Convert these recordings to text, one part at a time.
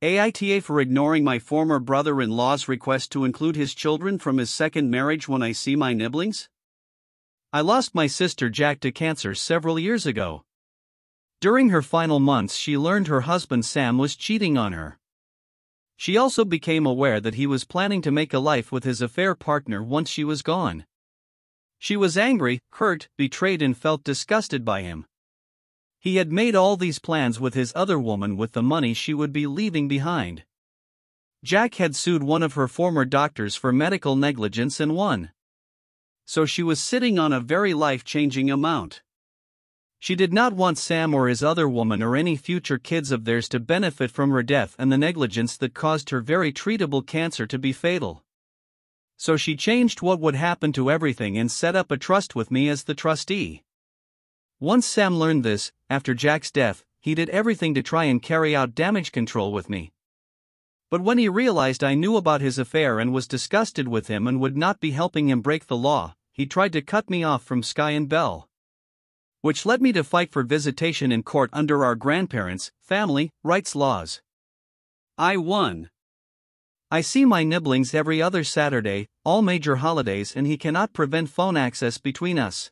AITA for ignoring my former brother-in-law's request to include his children from his second marriage when I see my niblings? I lost my sister Jack to cancer several years ago. During her final months, she learned her husband Sam was cheating on her. She also became aware that he was planning to make a life with his affair partner once she was gone. She was angry, hurt, betrayed, and felt disgusted by him. He had made all these plans with his other woman with the money she would be leaving behind. Jack had sued one of her former doctors for medical negligence and won. So she was sitting on a very life-changing amount. She did not want Sam or his other woman or any future kids of theirs to benefit from her death and the negligence that caused her very treatable cancer to be fatal. So she changed what would happen to everything and set up a trust with me as the trustee. Once Sam learned this, after Jack's death, he did everything to try and carry out damage control with me. But when he realized I knew about his affair and was disgusted with him and would not be helping him break the law, he tried to cut me off from Sky and BIL. Which led me to fight for visitation in court under our grandparents' family rights laws. I won. I see my niblings every other Saturday, all major holidays, and he cannot prevent phone access between us.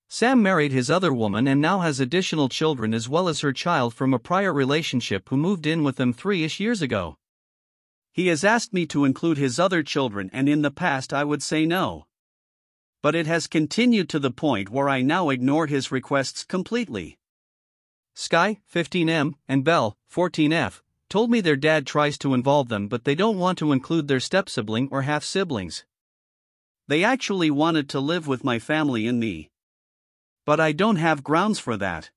Sam married his other woman and now has additional children as well as her child from a prior relationship who moved in with them 3-ish years ago. He has asked me to include his other children, and in the past I would say no. But it has continued to the point where I now ignore his requests completely. Sky, 15M, and BIL, 14F, told me their dad tries to involve them, but they don't want to include their step-sibling or half-siblings. They actually wanted to live with my family and me. But I don't have grounds for that.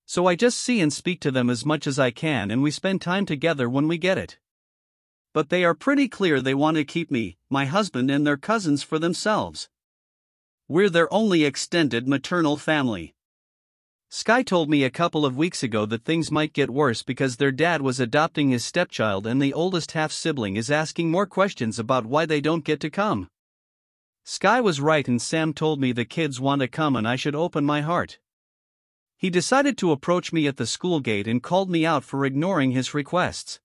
So I just see and speak to them as much as I can, and we spend time together when we get it. But they are pretty clear they want to keep me, my husband, and their cousins for themselves. We're their only extended maternal family. Sky told me a couple of weeks ago that things might get worse because their dad was adopting his stepchild and the oldest half-sibling is asking more questions about why they don't get to come. Sky was right, and Sam told me the kids want to come and I should open my heart. He decided to approach me at the school gate and called me out for ignoring his requests.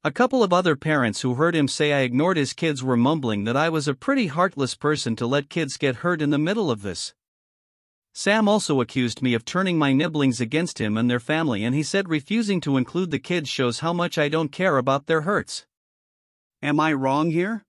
A couple of other parents who heard him say I ignored his kids were mumbling that I was a pretty heartless person to let kids get hurt in the middle of this. Sam also accused me of turning my niblings against him and their family, and he said refusing to include the kids shows how much I don't care about their hurts. Am I wrong here?